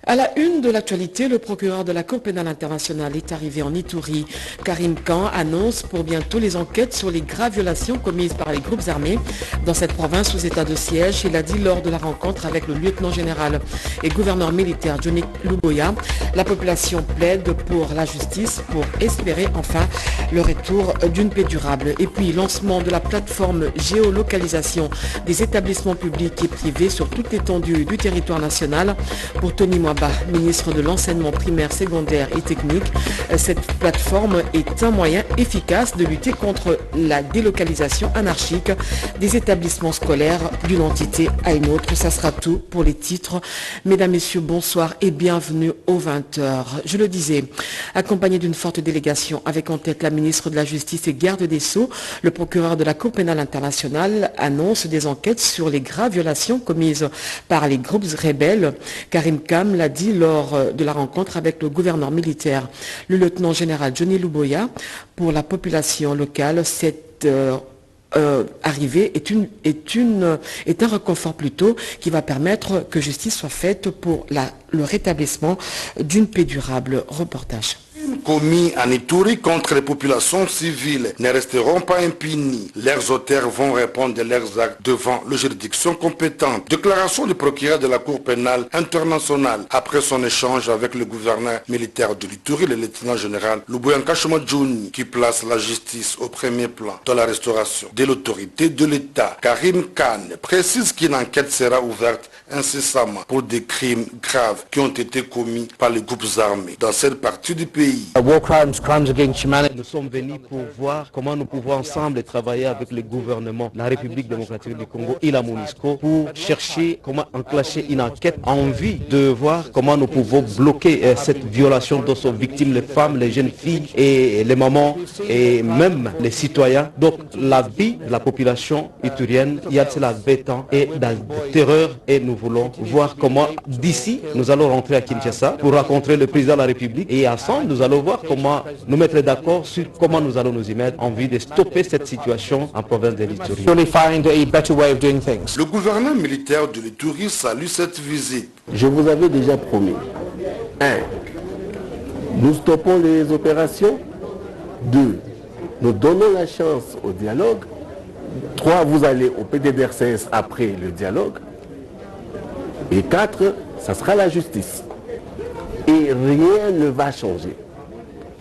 À la une de l'actualité, le procureur de la Cour pénale internationale est arrivé en Ituri. Karim Khan annonce pour bientôt les enquêtes sur les graves violations commises par les groupes armés dans cette province sous état de siège. Il a dit lors de la rencontre avec le lieutenant général et gouverneur militaire Johnny Luboya. La population plaide pour la justice pour espérer enfin le retour d'une paix durable. Et puis lancement de la plateforme géolocalisation des établissements publics et privés sur toute l'étendue du territoire national pour Tony Mwaba, ministre de l'enseignement primaire, secondaire et technique. Cette plateforme est un moyen efficace de lutter contre la délocalisation anarchique des établissements scolaires d'une entité à une autre. Ça sera tout pour les titres. Mesdames, Messieurs, bonsoir et bienvenue aux 20h. Je le disais, accompagné d'une forte délégation avec en tête la ministre de la Justice et garde des Sceaux, le procureur de la Cour pénale internationale annonce des enquêtes sur les graves violations commises par les groupes rebelles. Karim Khan l'a dit lors de la rencontre avec le gouverneur militaire, le lieutenant général Johnny Luboya. Pour la population locale, cette arrivée est un réconfort plutôt qui va permettre que justice soit faite pour le rétablissement d'une paix durable. Reportage. Commis en Ituri contre les populations civiles ne resteront pas impunis. Leurs auteurs vont répondre de leurs actes devant les juridictions compétentes. Déclaration du procureur de la Cour pénale internationale après son échange avec le gouverneur militaire de l'Ituri, le lieutenant général Luboya Nkashima-Djouni, qui place la justice au premier plan dans la restauration de l'autorité de l'État. Karim Khan précise qu'une enquête sera ouverte incessamment pour des crimes graves qui ont été commis par les groupes armés dans cette partie du pays. Nous sommes venus pour voir comment nous pouvons ensemble travailler avec le gouvernement, la République démocratique du Congo et la MONUSCO pour chercher comment enclencher une enquête en vue de voir comment nous pouvons bloquer cette violation dont sont victimes les femmes, les jeunes filles et les mamans et même les citoyens. Donc la vie de la population iturienne, il y a de cela 20 ans et dans la terreur et nous voulons voir comment d'ici nous allons rentrer à Kinshasa pour rencontrer le président de la République et ensemble nous allons voir comment nous mettre d'accord sur comment nous allons nous y mettre en vue de stopper cette situation en province de l'Ituri. Le gouverneur militaire de l'Ituri salue cette visite. Je vous avais déjà promis. 1. Nous stoppons les opérations. 2. Nous donnons la chance au dialogue. 3. Vous allez au PDDRCS après le dialogue. Et 4. Ça sera la justice. Et rien ne va changer.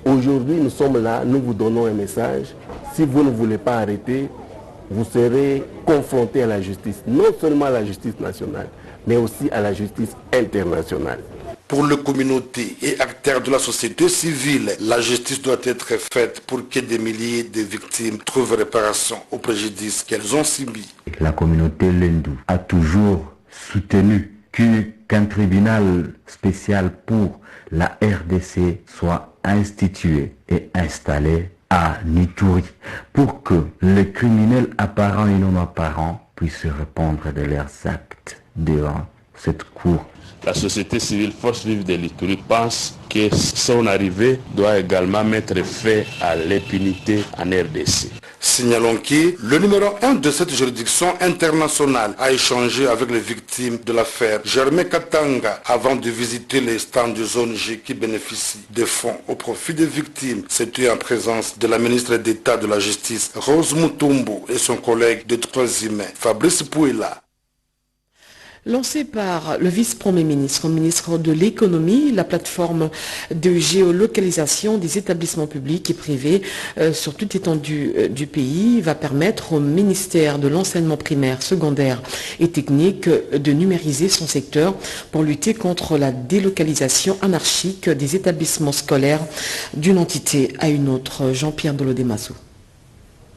Aujourd'hui, nous sommes là, nous vous donnons un message. Si vous ne voulez pas arrêter, vous serez confrontés à la justice. Non seulement à la justice nationale, mais aussi à la justice internationale. Pour les communautés et acteurs de la société civile, la justice doit être faite pour que des milliers de victimes trouvent réparation au préjudice qu'elles ont subi. La communauté Lendu a toujours soutenu qu'un tribunal spécial pour la RDC soit institué et installé à Ituri pour que les criminels apparents et non apparents puissent répondre de leurs actes devant cette cour. La société civile Force Vive de l'Ituri pense que son arrivée doit également mettre fin à l'impunité en RDC. Signalons que le numéro 1 de cette juridiction internationale a échangé avec les victimes de l'affaire Germain Katanga avant de visiter les stands de zone G qui bénéficient des fonds au profit des victimes. C'était en présence de la ministre d'État de la Justice Rose Mutombo et son collègue de droits humains Fabrice Pouela. Lancée par le vice-premier ministre, ministre de l'économie, la plateforme de géolocalisation des établissements publics et privés sur toute l'étendue du pays va permettre au ministère de l'enseignement primaire, secondaire et technique de numériser son secteur pour lutter contre la délocalisation anarchique des établissements scolaires d'une entité à une autre. Jean-Pierre Dolodemassou.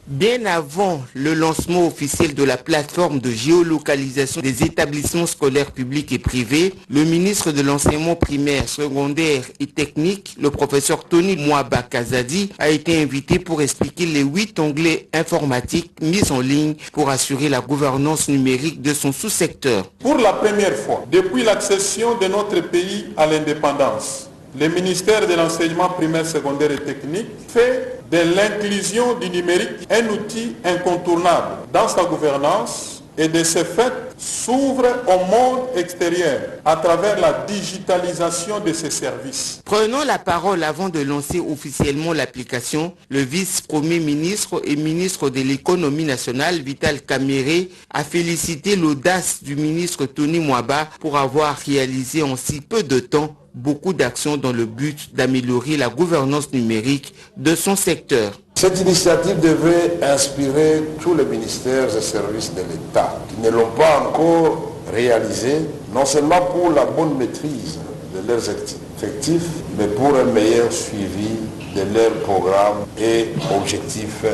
Bien avant le lancement officiel de la plateforme de géolocalisation des établissements scolaires publics et privés, le ministre de l'enseignement primaire, secondaire et technique, le professeur Tony Mwaba Kazadi, a été invité pour expliquer les 8 onglets informatiques mis en ligne pour assurer la gouvernance numérique de son sous-secteur. Pour la première fois, depuis l'accession de notre pays à l'indépendance, le ministère de l'enseignement primaire, secondaire et technique fait de l'inclusion du numérique un outil incontournable dans sa gouvernance et de ce fait s'ouvre au monde extérieur à travers la digitalisation de ses services. Prenant la parole avant de lancer officiellement l'application, le vice-premier ministre et ministre de l'économie nationale, Vital Kamerhe, a félicité l'audace du ministre Tony Mwaba pour avoir réalisé en si peu de temps beaucoup d'actions dans le but d'améliorer la gouvernance numérique de son secteur. Cette initiative devrait inspirer tous les ministères et services de l'État qui ne l'ont pas encore réalisé, non seulement pour la bonne maîtrise de leurs effectifs, mais pour un meilleur suivi de leurs programmes et objectifs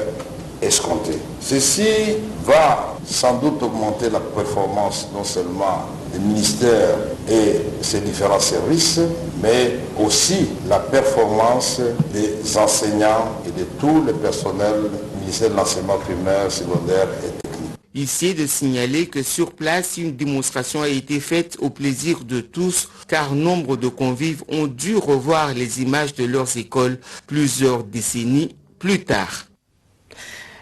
escomptés. Ceci va sans doute augmenter la performance non seulement des ministères et ses différents services, mais aussi la performance des enseignants et de tout le personnel du ministère de l'enseignement primaire, secondaire et technique. Ici est de signaler que sur place, une démonstration a été faite au plaisir de tous, car nombre de convives ont dû revoir les images de leurs écoles plusieurs décennies plus tard.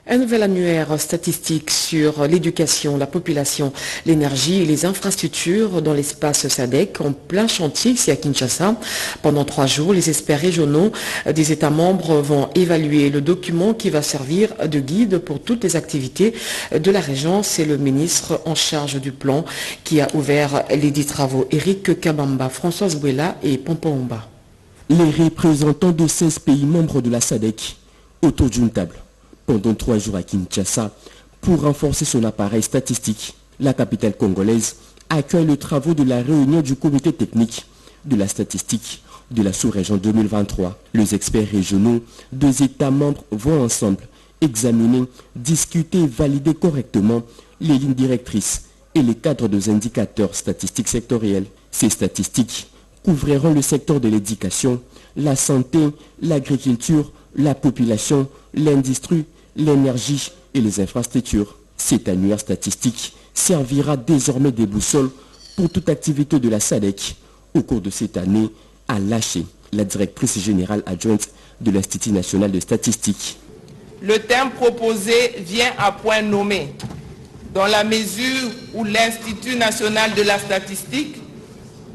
Un nouvel annuaire statistique sur l'éducation, la population, l'énergie et les infrastructures dans l'espace SADC en plein chantier ici à Kinshasa. Pendant 3 jours, les experts régionaux des États membres vont évaluer le document qui va servir de guide pour toutes les activités de la région. C'est le ministre en charge du plan qui a ouvert les 10 travaux. Eric Kabamba, Françoise Bouela et Pompomba. Les représentants de 16 pays membres de la SADC autour d'une table pendant 3 jours à Kinshasa pour renforcer son appareil statistique. La capitale congolaise accueille les travaux de la réunion du comité technique de la statistique de la sous-région 2023. Les experts régionaux des États membres vont ensemble examiner, discuter et valider correctement les lignes directrices et les cadres des indicateurs statistiques sectoriels. Ces statistiques couvriront le secteur de l'éducation, la santé, l'agriculture, la population, l'industrie, l'énergie et les infrastructures. Cet annuaire statistique servira désormais de boussole pour toute activité de la SADC au cours de cette année, a lâché la directrice générale adjointe de l'Institut national de statistique. Le thème proposé vient à point nommé, dans la mesure où l'Institut national de la statistique,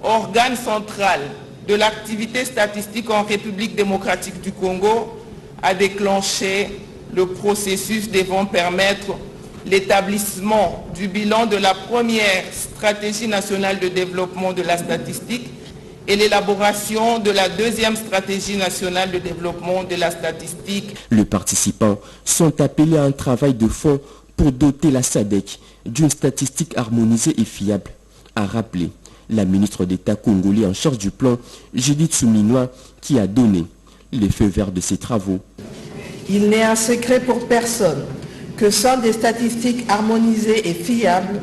organe central de l'activité statistique en République démocratique du Congo, a déclenché le processus devant permettre l'établissement du bilan de la première stratégie nationale de développement de la statistique et l'élaboration de la deuxième stratégie nationale de développement de la statistique. Les participants sont appelés à un travail de fond pour doter la SADC d'une statistique harmonisée et fiable, a rappelé la ministre d'État congolais en charge du plan, Judith Souminois, qui a donné les feux verts de ces travaux. Il n'est un secret pour personne que sans des statistiques harmonisées et fiables,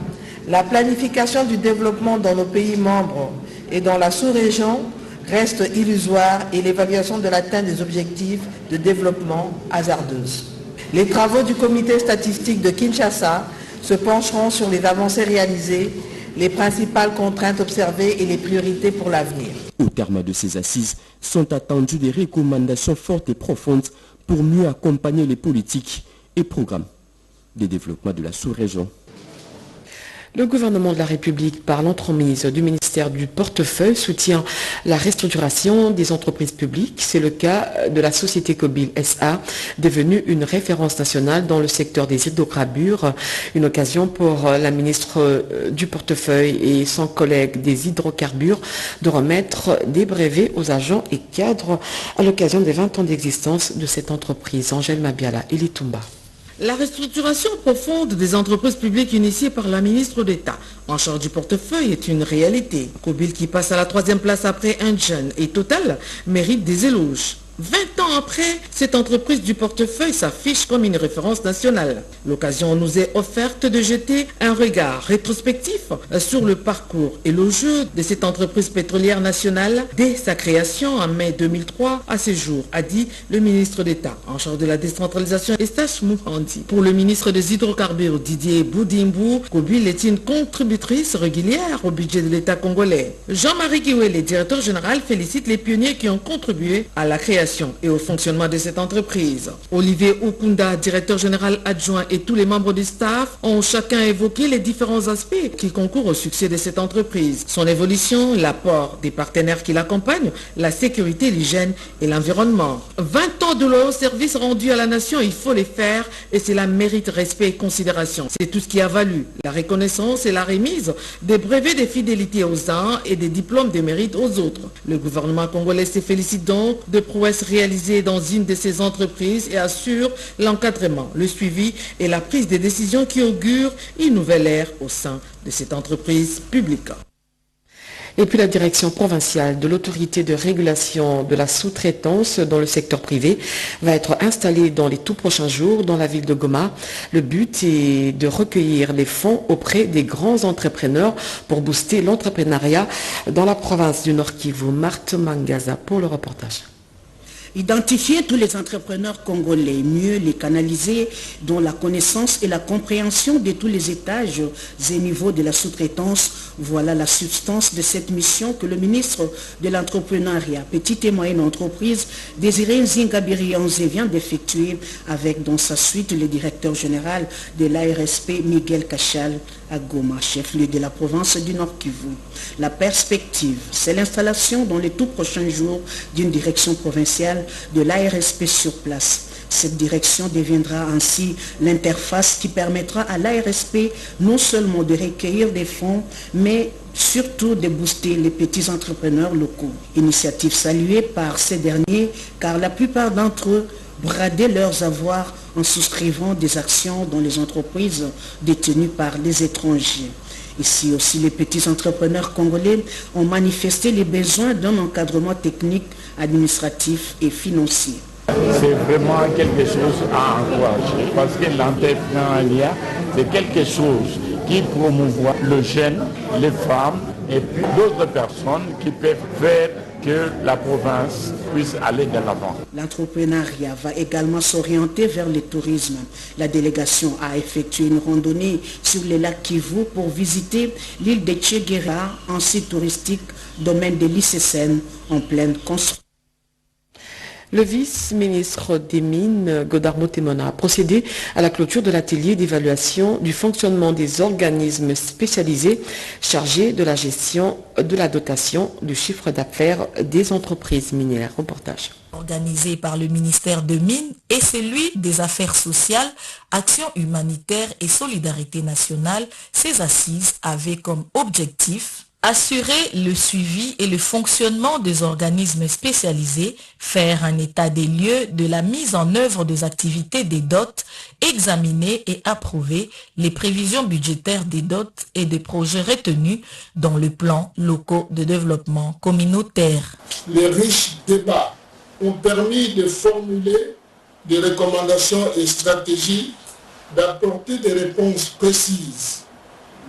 la planification du développement dans nos pays membres et dans la sous-région reste illusoire et l'évaluation de l'atteinte des objectifs de développement hasardeuse. Les travaux du comité statistique de Kinshasa se pencheront sur les avancées réalisées, les principales contraintes observées et les priorités pour l'avenir. Au terme de ces assises, sont attendues des recommandations fortes et profondes pour mieux accompagner les politiques et programmes de développement de la sous-région. Le gouvernement de la République, par l'entremise du ministère du Portefeuille, soutient la restructuration des entreprises publiques. C'est le cas de la société Kobil SA, devenue une référence nationale dans le secteur des hydrocarbures. Une occasion pour la ministre du Portefeuille et son collègue des hydrocarbures de remettre des brevets aux agents et cadres à l'occasion des 20 ans d'existence de cette entreprise. Angèle Mabiala et Litumba. La restructuration profonde des entreprises publiques initiée par la ministre d'État en charge du portefeuille est une réalité. Kobil, qui passe à la 3e place après Engen et Total, mérite des éloges. 20 ans après, cette entreprise du portefeuille s'affiche comme une référence nationale. L'occasion nous est offerte de jeter un regard rétrospectif sur le parcours et le jeu de cette entreprise pétrolière nationale dès sa création en mai 2003 à ce jour, a dit le ministre d'État en charge de la décentralisation Eustache Muhandi. Pour le ministre des hydrocarbures Didier Boudimbo, Kobil est une contributrice régulière au budget de l'État congolais. Jean-Marie Kiwele, directeur général, félicite les pionniers qui ont contribué à la création création et au fonctionnement de cette entreprise. Olivier Okunda, directeur général adjoint, et tous les membres du staff ont chacun évoqué les différents aspects qui concourent au succès de cette entreprise. Son évolution, l'apport des partenaires qui l'accompagnent, la sécurité, l'hygiène et l'environnement. 20 ans de loyaux services rendus à la nation, il faut les faire et cela mérite respect et considération. C'est tout ce qui a valu la reconnaissance et la remise des brevets de fidélité aux uns et des diplômes de mérite aux autres. Le gouvernement congolais se félicite donc de prouesses réalisées dans une de ces entreprises et assure l'encadrement, le suivi et la prise de décisions qui augurent une nouvelle ère au sein de cette entreprise publique. Et puis la direction provinciale de l'autorité de régulation de la sous-traitance dans le secteur privé va être installée dans les tout prochains jours dans la ville de Goma. Le but est de recueillir les fonds auprès des grands entrepreneurs pour booster l'entrepreneuriat dans la province du Nord Kivu. Marthe Mangaza pour le reportage. Identifier tous les entrepreneurs congolais, mieux les canaliser dans la connaissance et la compréhension de tous les étages et niveaux de la sous-traitance. Voilà la substance de cette mission que le ministre de l'entrepreneuriat, petite et moyenne entreprise, Désiré Nzingabirianze, vient d'effectuer avec dans sa suite le directeur général de l'ARSP, Miguel Cachal, à Goma, chef-lieu de la province du Nord Kivu. La perspective, c'est l'installation dans les tout prochains jours d'une direction provinciale de l'ARSP sur place. Cette direction deviendra ainsi l'interface qui permettra à l'ARSP non seulement de recueillir des fonds, mais surtout de booster les petits entrepreneurs locaux. Initiative saluée par ces derniers, car la plupart d'entre eux bradaient leurs avoirs en souscrivant des actions dans les entreprises détenues par les étrangers. Ici aussi, les petits entrepreneurs congolais ont manifesté les besoins d'un encadrement technique, administratif et financier. C'est vraiment quelque chose à encourager parce que l'entrepreneuriat, c'est quelque chose qui promouvoit le jeune, les femmes et puis d'autres personnes qui peuvent faire que la province puisse aller de l'avant. L'entrepreneuriat va également s'orienter vers le tourisme. La délégation a effectué une randonnée sur les lacs Kivu pour visiter l'île de Tchéguéra, un site touristique, domaine de l'ICSN en pleine construction. Le vice-ministre des Mines, Godard Motemona, a procédé à la clôture de l'atelier d'évaluation du fonctionnement des organismes spécialisés chargés de la gestion de la dotation du chiffre d'affaires des entreprises minières. Reportage. Organisé par le ministère des Mines et celui des Affaires sociales, Action humanitaire et solidarité nationale, ces assises avaient comme objectif assurer le suivi et le fonctionnement des organismes spécialisés, faire un état des lieux de la mise en œuvre des activités des DOT, examiner et approuver les prévisions budgétaires des DOT et des projets retenus dans le plan locaux de développement communautaire. Les riches débats ont permis de formuler des recommandations et stratégies, d'apporter des réponses précises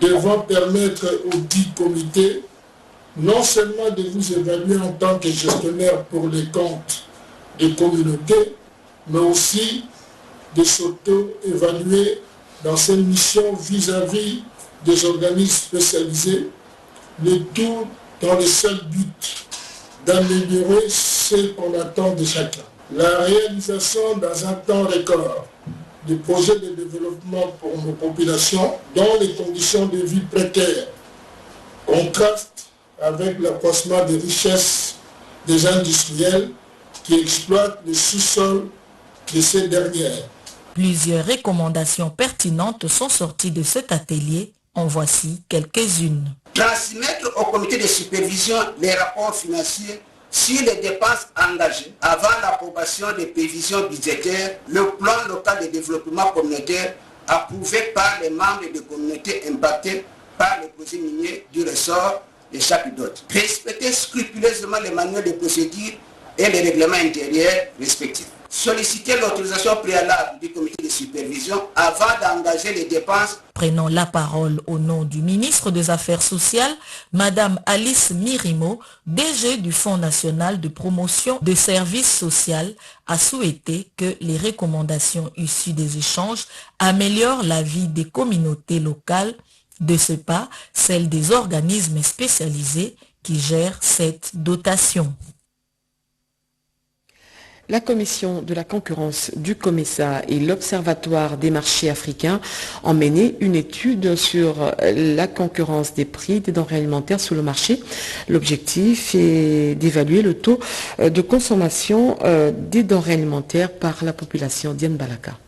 devant permettre au dit comité non seulement de vous évaluer en tant que gestionnaire pour les comptes des communautés, mais aussi de s'auto-évaluer dans ces missions vis-à-vis des organismes spécialisés, le tout dans le seul but d'améliorer ce qu'on attend de chacun. La réalisation dans un temps record des projets de développement pour nos populations dans les conditions de vie précaires contraste avec l'accroissement des richesses des industriels qui exploitent le sous-sol de ces dernières. Plusieurs recommandations pertinentes sont sorties de cet atelier. En voici quelques-unes. Transmettre au comité de supervision les rapports financiers sur les dépenses engagées avant l'approbation des prévisions budgétaires, le plan local de développement communautaire approuvé par les membres des communautés impactées par les projets miniers du ressort de chaque DOT. Respecter scrupuleusement les manuels de procédure et les règlements intérieurs respectifs. Solliciter l'autorisation préalable du comité de supervision avant d'engager les dépenses. Prenant la parole au nom du ministre des Affaires sociales, Madame Alice Mirimo, DG du Fonds national de promotion des services sociaux, a souhaité que les recommandations issues des échanges améliorent la vie des communautés locales, de ce pas celle des organismes spécialisés qui gèrent cette dotation. La commission de la concurrence du COMESA et l'Observatoire des marchés africains ont mené une étude sur la concurrence des prix des denrées alimentaires sur le marché. L'objectif est d'évaluer le taux de consommation des denrées alimentaires par la population. Diane Balaka.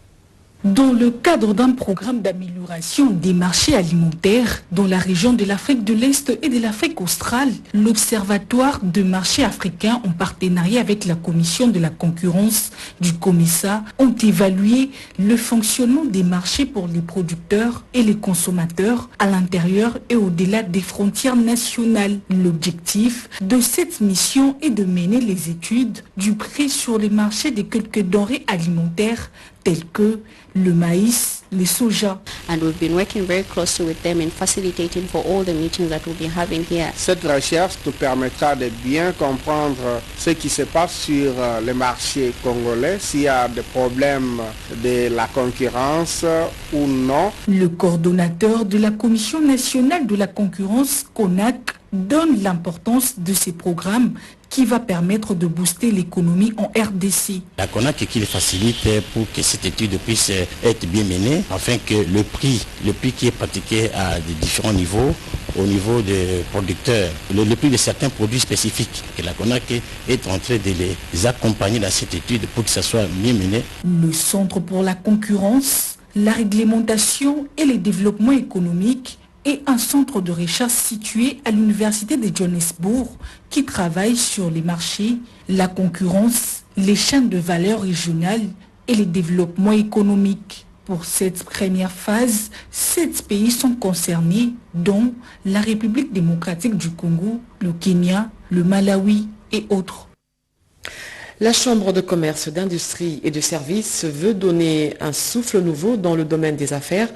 Dans le cadre d'un programme d'amélioration des marchés alimentaires dans la région de l'Afrique de l'Est et de l'Afrique australe, l'Observatoire de marchés africains, en partenariat avec la Commission de la concurrence du COMESA, ont évalué le fonctionnement des marchés pour les producteurs et les consommateurs à l'intérieur et au-delà des frontières nationales. L'objectif de cette mission est de mener les études du prix sur les marchés de quelques denrées alimentaires tels que le maïs, le soja. And we've been working very closely with them in facilitating for all the meetings that we'll be having here. Cette recherche nous permettra de bien comprendre ce qui se passe sur le marché congolais, s'il y a des problèmes de la concurrence ou non. Le coordonnateur de la Commission nationale de la concurrence, CONAC, donne l'importance de ces programmes qui va permettre de booster l'économie en RDC. La CONAC qui les facilite pour que cette étude puisse être bien menée, afin que le prix qui est pratiqué à des différents niveaux, au niveau des producteurs, le prix de certains produits spécifiques, que la CONAC est en train de les accompagner dans cette étude pour que ça soit bien mené. Le Centre pour la concurrence, la réglementation et le développement économique et un centre de recherche situé à l'Université de Johannesburg qui travaille sur les marchés, la concurrence, les chaînes de valeur régionales et le développement économique. Pour cette première phase, 7 pays sont concernés, dont la République démocratique du Congo, le Kenya, le Malawi et autres. La Chambre de commerce, d'industrie et de services veut donner un souffle nouveau dans le domaine des affaires.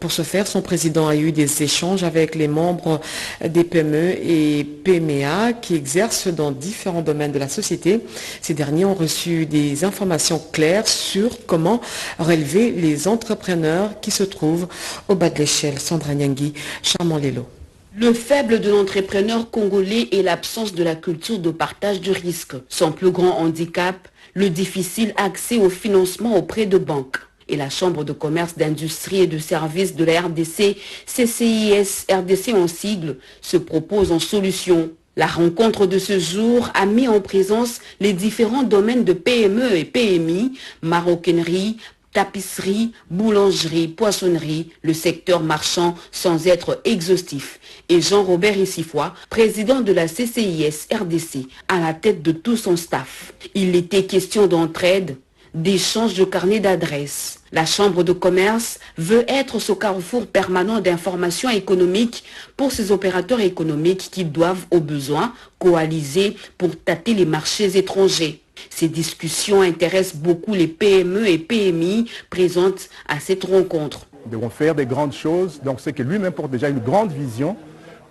Pour ce faire, son président a eu des échanges avec les membres des PME et PMEA qui exercent dans différents domaines de la société. Ces derniers ont reçu des informations claires sur comment relever les entrepreneurs qui se trouvent au bas de l'échelle. Sandra Nyangui, Charmant Lelo. Le faible de l'entrepreneur congolais est l'absence de la culture de partage du risque. Son plus grand handicap, le difficile accès au financement auprès de banques. Et la Chambre de commerce, d'industrie et de services de la RDC, CCIS RDC en sigle, se propose en solution. La rencontre de ce jour a mis en présence les différents domaines de PME et PMI, maroquinerie, tapisserie, boulangerie, poissonnerie, le secteur marchand sans être exhaustif. Et Jean-Robert Issifois, président de la CCIS RDC, à la tête de tout son staff. Il était question d'entraide, d'échange de carnet d'adresses. La Chambre de commerce veut être ce carrefour permanent d'informations économiques pour ces opérateurs économiques qui doivent au besoin coaliser pour tâter les marchés étrangers. Ces discussions intéressent beaucoup les PME et PMI présentes à cette rencontre. Nous devons faire des grandes choses, donc c'est que lui-même porte déjà une grande vision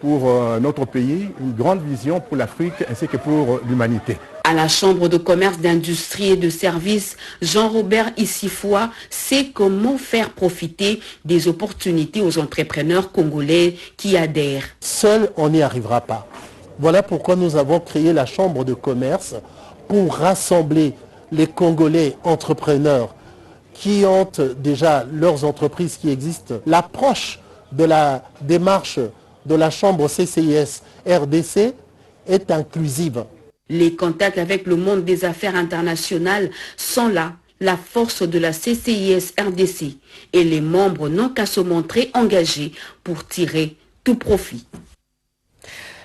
pour notre pays, une grande vision pour l'Afrique ainsi que pour l'humanité. À la Chambre de commerce, d'industrie et de services, Jean-Robert Issifois sait comment faire profiter des opportunités aux entrepreneurs congolais qui adhèrent. Seul, on n'y arrivera pas. Voilà pourquoi nous avons créé la Chambre de commerce pour rassembler les Congolais entrepreneurs qui ont déjà leurs entreprises qui existent. L'approche de la démarche de la Chambre CCIS RDC est inclusive. Les contacts avec le monde des affaires internationales sont là, la force de la CCIS RDC, et les membres n'ont qu'à se montrer engagés pour tirer tout profit.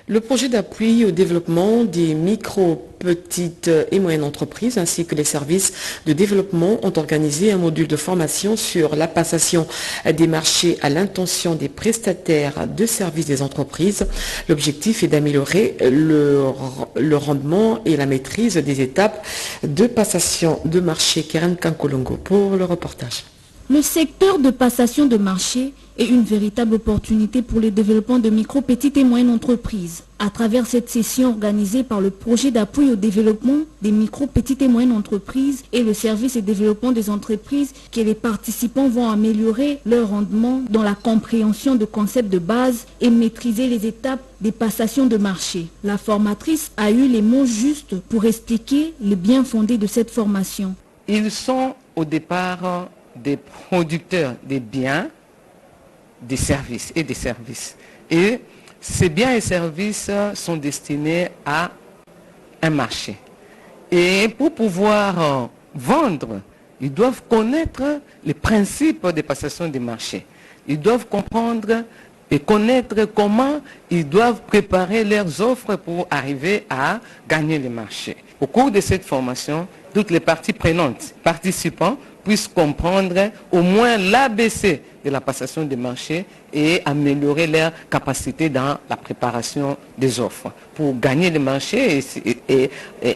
Le projet d'appui au développement des micro, petites et moyennes entreprises ainsi que les services de développement ont organisé un module de formation sur la passation des marchés à l'intention des prestataires de services des entreprises. L'objectif est d'améliorer le rendement et la maîtrise des étapes de passation de marché. Keren Kankolongo pour le reportage. Le secteur de passation de marché est une véritable opportunité pour le développement de micro, petites et moyennes entreprises. À travers cette session organisée par le projet d'appui au développement des micro, petites et moyennes entreprises et le service et développement des entreprises, que les participants vont améliorer leur rendement dans la compréhension de concepts de base et maîtriser les étapes des passations de marché. La formatrice a eu les mots justes pour expliquer les bien fondés de cette formation. Ils sont au départ des producteurs des biens, des services et des services. Et ces biens et services sont destinés à un marché. Et pour pouvoir vendre, ils doivent connaître les principes des passations des marchés. Ils doivent comprendre et connaître comment ils doivent préparer leurs offres pour arriver à gagner les marchés. Au cours de cette formation, toutes les parties prenantes, participants, puissent comprendre au moins l'ABC de la passation des marchés et améliorer leur capacité dans la préparation des offres pour gagner les marchés et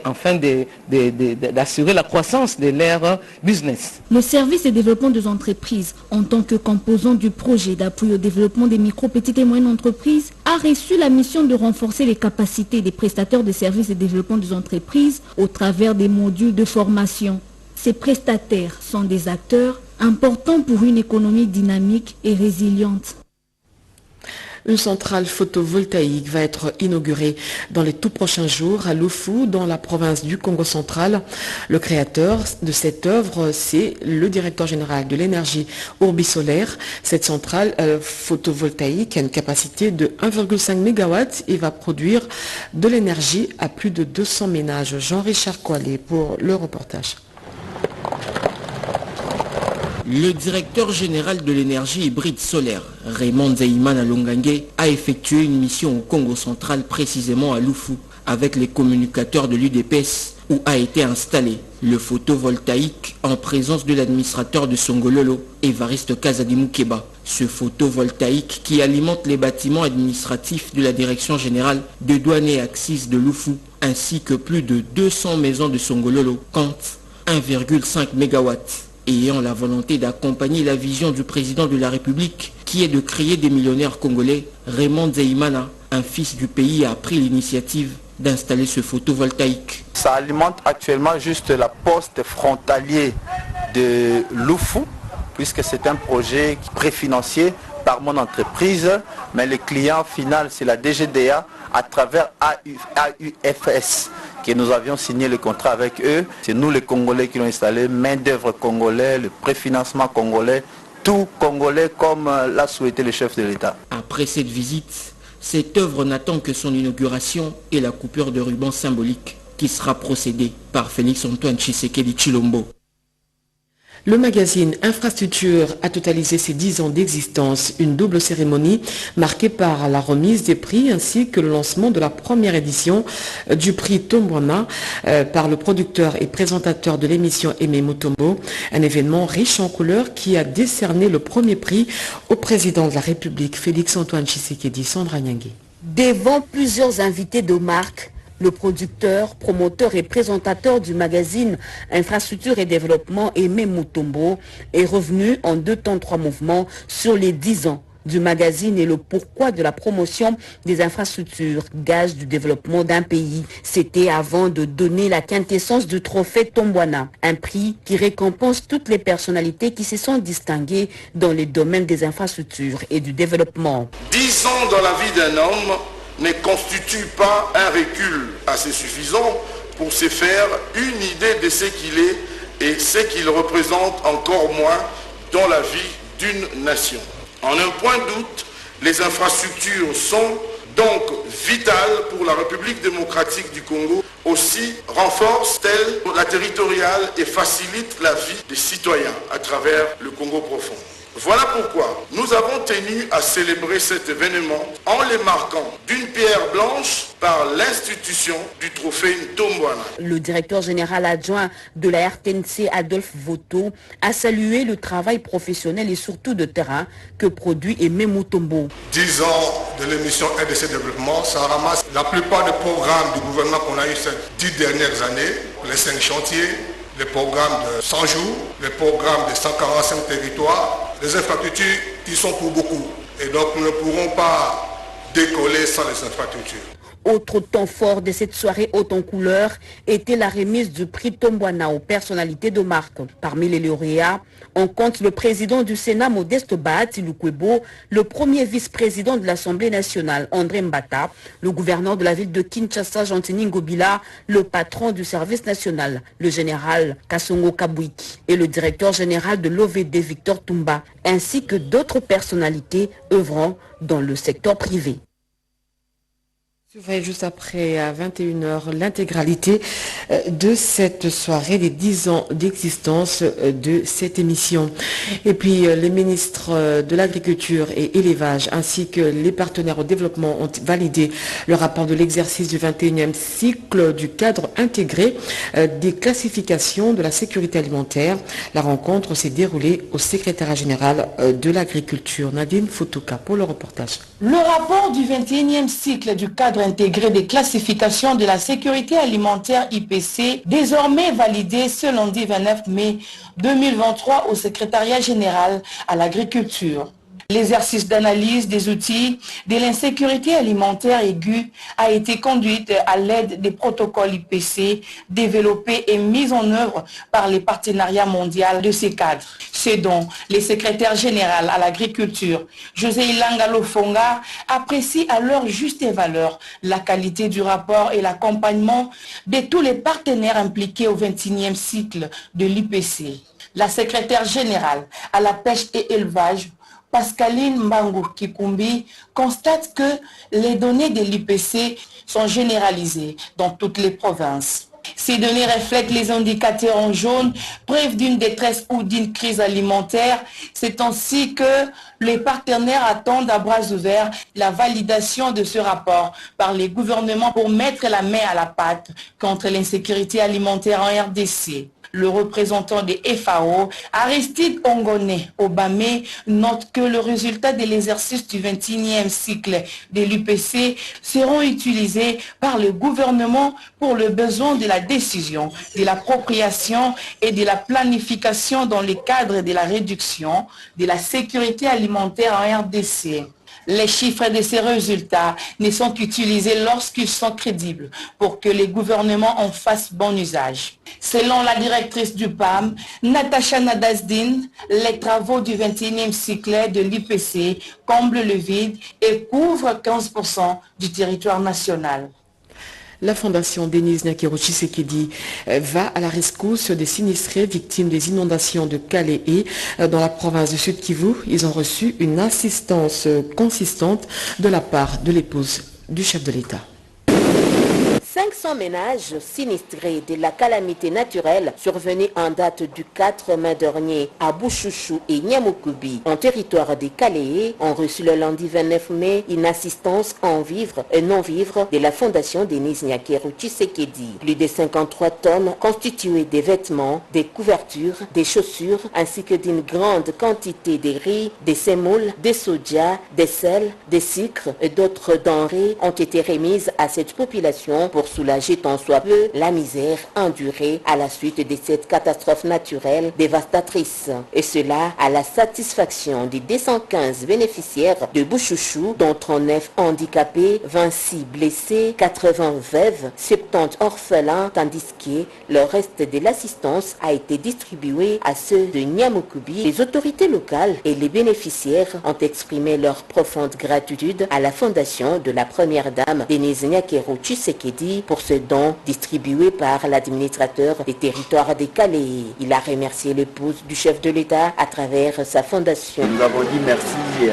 enfin d'assurer la croissance de leur business. Le service de développement des entreprises, en tant que composant du projet d'appui au développement des micro, petites et moyennes entreprises, a reçu la mission de renforcer les capacités des prestataires de services de développement des entreprises au travers des modules de formation. Ces prestataires sont des acteurs importants pour une économie dynamique et résiliente. Une centrale photovoltaïque va être inaugurée dans les tout prochains jours à Lufu, dans la province du Congo central. Le créateur de cette œuvre, c'est le directeur général de l'énergie Orbisolaire. Cette centrale photovoltaïque a une capacité de 1,5 MW et va produire de l'énergie à plus de 200 ménages. Jean-Richard Koualé pour le reportage. Le directeur général de l'énergie hybride solaire, Raymond Zeimana Longange, a effectué une mission au Congo central, précisément à Lufu, avec les communicateurs de l'UDPS, où a été installé le photovoltaïque en présence de l'administrateur de Songololo, Évariste Kazadimukeba. Ce photovoltaïque qui alimente les bâtiments administratifs de la direction générale de douane et axis de Lufu, ainsi que plus de 200 maisons de Songololo, compte 1,5 MW. Ayant la volonté d'accompagner la vision du président de la République, qui est de créer des millionnaires congolais, Raymond Zeimana, un fils du pays, a pris l'initiative d'installer ce photovoltaïque. Ça alimente actuellement juste la poste frontalier de Lufu, puisque c'est un projet préfinancié par mon entreprise, mais le client final c'est la DGDA à travers AUFS, que nous avions signé le contrat avec eux. C'est nous les Congolais qui l'ont installé, main d'œuvre congolais, le préfinancement congolais, tout congolais comme l'a souhaité le chef de l'État. Après cette visite, cette œuvre n'attend que son inauguration et la coupure de ruban symbolique qui sera procédée par Félix Antoine Tshisekedi Tshilombo. Le magazine Infrastructure a totalisé ses 10 ans d'existence, une double cérémonie marquée par la remise des prix ainsi que le lancement de la première édition du prix Tombouana par le producteur et présentateur de l'émission Aimé Mutombo, un événement riche en couleurs qui a décerné le premier prix au président de la République, Félix Antoine Tshisekedi. Sandra Nyangé. Devant plusieurs invités de marque, le producteur, promoteur et présentateur du magazine Infrastructure et Développement, Aimé Mutombo, est revenu en 2 temps 3 mouvements sur les 10 ans du magazine et le pourquoi de la promotion des infrastructures, gage du développement d'un pays. C'était avant de donner la quintessence du trophée Tombouana, un prix qui récompense toutes les personnalités qui se sont distinguées dans les domaines des infrastructures et du développement. 10 ans dans la vie d'un homme ne constitue pas un recul assez suffisant pour se faire une idée de ce qu'il est et ce qu'il représente encore moins dans la vie d'une nation. En un point de doute, les infrastructures sont donc vitales pour la République démocratique du Congo, aussi renforcent-elles la territoriale et facilitent la vie des citoyens à travers le Congo profond. Voilà pourquoi nous avons tenu à célébrer cet événement en les marquant d'une pierre blanche par l'institution du trophée Tombouana. Le directeur général adjoint de la RTNC, Adolphe Voto, a salué le travail professionnel et surtout de terrain que produit Aimé Mutombo. 10 ans de l'émission RDC Développement, ça ramasse la plupart des programmes du gouvernement qu'on a eu ces 10 dernières années, les 5 chantiers, les programmes de 100 jours, les programmes de 145 territoires. Les infrastructures, ils sont pour beaucoup. Et donc nous ne pourrons pas décoller sans les infrastructures. Autre temps fort de cette soirée haute en couleur était la remise du prix Tombouana aux personnalités de marque. Parmi les lauréats, on compte le président du Sénat Modeste Bahati Lukwebo, le premier vice-président de l'Assemblée nationale André Mbata, le gouverneur de la ville de Kinshasa Gentini Ngobila, le patron du service national, le général Kassongo Kabouiki et le directeur général de l'OVD Victor Toumba, ainsi que d'autres personnalités œuvrant dans le secteur privé. Juste après, à 21h, l'intégralité de cette soirée, des 10 ans d'existence de cette émission. Et puis, les ministres de l'Agriculture et Élevage, ainsi que les partenaires au développement ont validé le rapport de l'exercice du 21e cycle du cadre intégré des classifications de la sécurité alimentaire. La rencontre s'est déroulée au secrétariat général de l'Agriculture. Nadine Foutouka pour le reportage. Le rapport du 21e cycle du cadre intégré des classifications de la sécurité alimentaire IPC, désormais validé ce lundi 29 mai 2023 au secrétariat général à l'agriculture. L'exercice d'analyse des outils de l'insécurité alimentaire aiguë a été conduite à l'aide des protocoles IPC développés et mis en œuvre par les partenariats mondiaux de ces cadres. Ce dont le secrétaire général à l'agriculture, José Ilanga Lofonga, apprécie à leur juste valeur la qualité du rapport et l'accompagnement de tous les partenaires impliqués au 21e cycle de l'IPC. La secrétaire générale à la pêche et élevage, Pascaline Mbangu Kikumbi, constate que les données de l'IPC sont généralisées dans toutes les provinces. Ces données reflètent les indicateurs en jaune, preuve d'une détresse ou d'une crise alimentaire. C'est ainsi que les partenaires attendent à bras ouverts la validation de ce rapport par les gouvernements pour mettre la main à la pâte contre l'insécurité alimentaire en RDC. Le représentant des FAO, Aristide Ongone Obame, note que le résultat de l'exercice du 21e cycle de l'UPC seront utilisés par le gouvernement pour le besoin de la décision, de l'appropriation et de la planification dans le cadre de la réduction de la sécurité alimentaire en RDC. Les chiffres de ces résultats ne sont qu'utilisés lorsqu'ils sont crédibles pour que les gouvernements en fassent bon usage. Selon la directrice du PAM, Natacha Nadazdine, les travaux du 21e cycle de l'IPC comblent le vide et couvrent 15% du territoire national. La fondation Denise Nyakero Tshisekedi va à la rescousse des sinistrés victimes des inondations de Calais dans la province du Sud Kivu. Ils ont reçu une assistance consistante de la part de l'épouse du chef de l'État. 500 ménages sinistrés de la calamité naturelle survenue en date du 4 mai dernier à Bouchouchou et Nyamukubi, en territoire des Calais, ont reçu le lundi 29 mai une assistance en vivres et non-vivres de la fondation Denise Nyakero Tshisekedi. Plus de 53 tonnes constituées des vêtements, des couvertures, des chaussures, ainsi que d'une grande quantité de riz, des semoules, des soja, des sels, des sucres et d'autres denrées ont été remises à cette population pour soulager tant soit peu la misère endurée à la suite de cette catastrophe naturelle dévastatrice. Et cela à la satisfaction des 215 bénéficiaires de Bouchouchou, dont 39 handicapés, 26 blessés, 80 veuves, 70 orphelins, tandis que le reste de l'assistance a été distribué à ceux de Nyamukubi. Les autorités locales et les bénéficiaires ont exprimé leur profonde gratitude à la fondation de la première dame Denise Nyakero Tshisekedi pour ce don distribué par l'administrateur des territoires des Calais. Il a remercié l'épouse du chef de l'État à travers sa fondation. Nous avons dit merci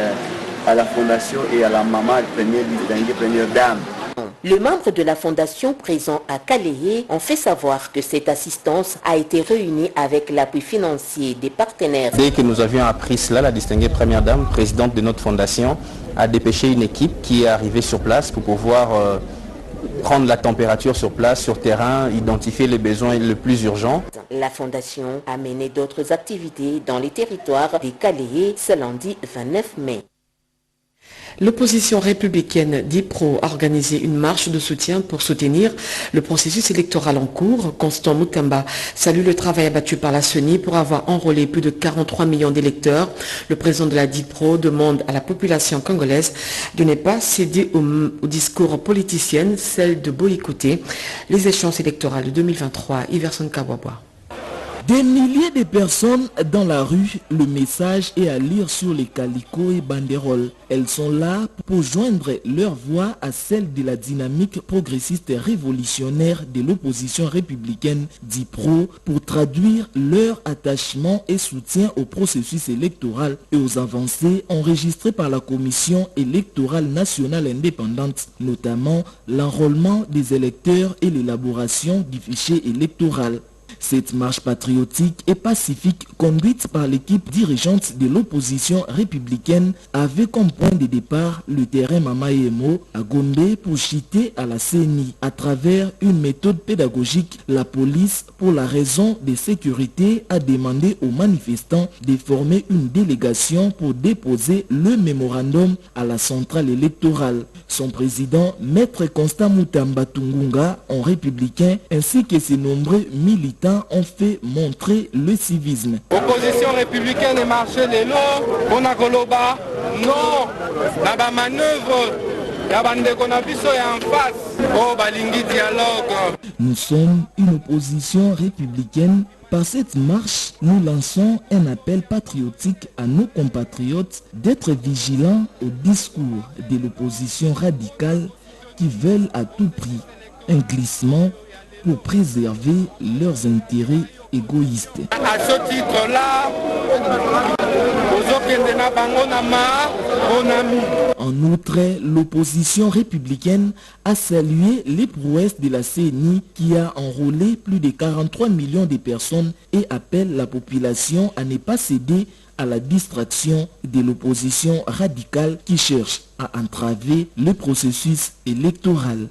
à la fondation et à la maman, première dame. Les membres de la fondation présents à Calais ont fait savoir que cette assistance a été réunie avec l'appui financier des partenaires. Dès que nous avions appris cela, la distinguée première dame, présidente de notre fondation, a dépêché une équipe qui est arrivée sur place pour pouvoir prendre la température sur place, sur terrain, identifier les besoins les plus urgents. La fondation a mené d'autres activités dans les territoires des Calais ce lundi 29 mai. L'opposition républicaine DIPRO a organisé une marche de soutien pour soutenir le processus électoral en cours. Constant Mutamba salue le travail abattu par la CENI pour avoir enrôlé plus de 43 millions d'électeurs. Le président de la DIPRO demande à la population congolaise de ne pas céder au discours politicien, celle de boycotter les échéances électorales de 2023. Iverson Kawabwa. Des milliers de personnes dans la rue, le message est à lire sur les calicots et banderoles. Elles sont là pour joindre leur voix à celle de la dynamique progressiste révolutionnaire de l'opposition républicaine DIPRO pour traduire leur attachement et soutien au processus électoral et aux avancées enregistrées par la Commission électorale nationale indépendante, notamment l'enrôlement des électeurs et l'élaboration du fichier électoral. Cette marche patriotique et pacifique conduite par l'équipe dirigeante de l'opposition républicaine avait comme point de départ le terrain Mamaemo à Gombe pour chiter à la CENI à travers une méthode pédagogique. La police, pour la raison de sécurité, a demandé aux manifestants de former une délégation pour déposer le mémorandum à la centrale électorale. Son président, Maître Constant Mutamba Tungunga, en républicain, ainsi que ses nombreux militants ont fait montrer le civisme. Opposition républicaine et marché les lots, on a Goloba, non, la manœuvre, la bande qu'on a vu en face, oh balingi dialogue. Nous sommes une opposition républicaine. Par cette marche, nous lançons un appel patriotique à nos compatriotes d'être vigilants au discours de l'opposition radicale qui veulent à tout prix un glissement pour préserver leurs intérêts égoïstes. À ce titre-là, en outre, l'opposition républicaine a salué les prouesses de la CENI qui a enrôlé plus de 43 millions de personnes et appelle la population à ne pas céder à la distraction de l'opposition radicale qui cherche à entraver le processus électoral.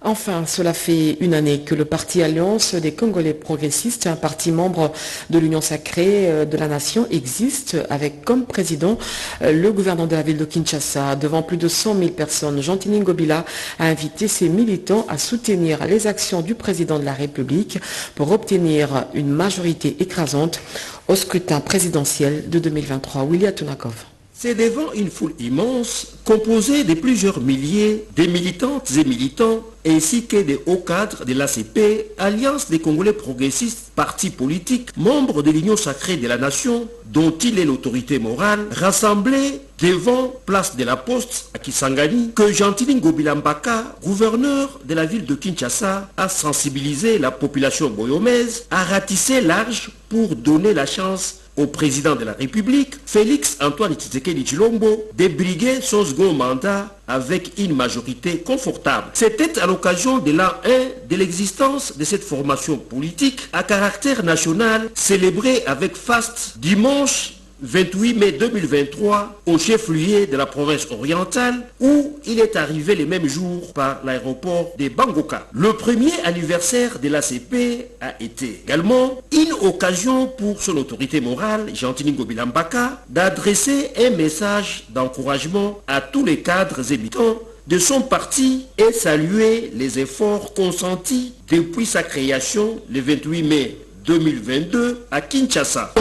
Enfin, cela fait une année que le parti Alliance des Congolais progressistes, un parti membre de l'Union sacrée de la nation, existe avec comme président le gouverneur de la ville de Kinshasa. Devant plus de 100 000 personnes, Jean-Tini Ngobila a invité ses militants à soutenir les actions du président de la République pour obtenir une majorité écrasante au scrutin présidentiel de 2023. William Tunakov. C'est devant une foule immense, composée de plusieurs milliers de militantes et militants, ainsi que des hauts cadres de l'ACP, Alliance des Congolais progressistes, parti politique, membre de l'Union sacrée de la nation, dont il est l'autorité morale, rassemblés devant Place de la Poste à Kisangani, que Jean-Tini Ngobila Mbaka, gouverneur de la ville de Kinshasa, a sensibilisé la population boyomaise à ratisser large pour donner la chance au président de la République, Félix Antoine Tshisekedi Tshilombo, de briguer son second mandat avec une majorité confortable. C'était à l'occasion de l'an 1 de l'existence de cette formation politique à caractère national, célébrée avec faste dimanche 28 mai 2023 au chef-lieu de la province orientale où il est arrivé le même jour par l'aéroport de Bangoka. Le premier anniversaire de l'ACP a été également une occasion pour son autorité morale, Jean-Tini Ngobila Mbaka, d'adresser un message d'encouragement à tous les cadres et militants de son parti et saluer les efforts consentis depuis sa création le 28 mai 2022 à Kinshasa.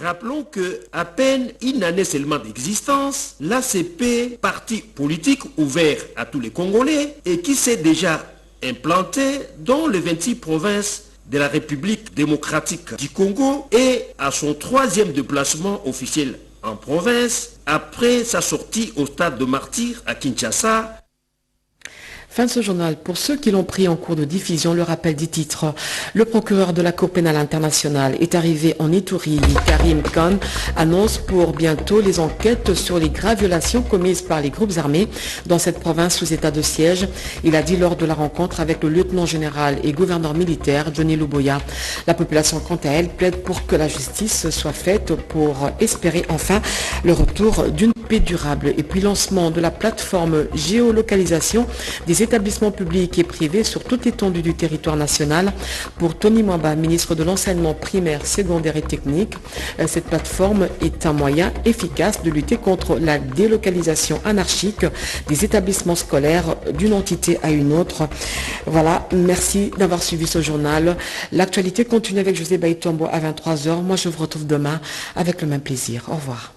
Rappelons que, à peine une année seulement d'existence, l'ACP, parti politique ouvert à tous les Congolais et qui s'est déjà implanté dans les 26 provinces de la République démocratique du Congo et à son 3e déplacement officiel en province après sa sortie au stade de Martyr à Kinshasa. Fin de ce journal. Pour ceux qui l'ont pris en cours de diffusion, le rappel des titres. Le procureur de la Cour pénale internationale est arrivé en Ituri. Karim Khan annonce pour bientôt les enquêtes sur les graves violations commises par les groupes armés dans cette province sous état de siège. Il a dit lors de la rencontre avec le lieutenant général et gouverneur militaire Johnny Luboya. La population, quant à elle, plaide pour que la justice soit faite pour espérer enfin le retour d'une paix durable. Et puis lancement de la plateforme géolocalisation des établissements publics et privés sur toute l'étendue du territoire national. Pour Tony Mwamba, ministre de l'Enseignement primaire, secondaire et technique, cette plateforme est un moyen efficace de lutter contre la délocalisation anarchique des établissements scolaires d'une entité à une autre. Voilà, merci d'avoir suivi ce journal. L'actualité continue avec José Baïtombo à 23h. Moi, je vous retrouve demain avec le même plaisir. Au revoir.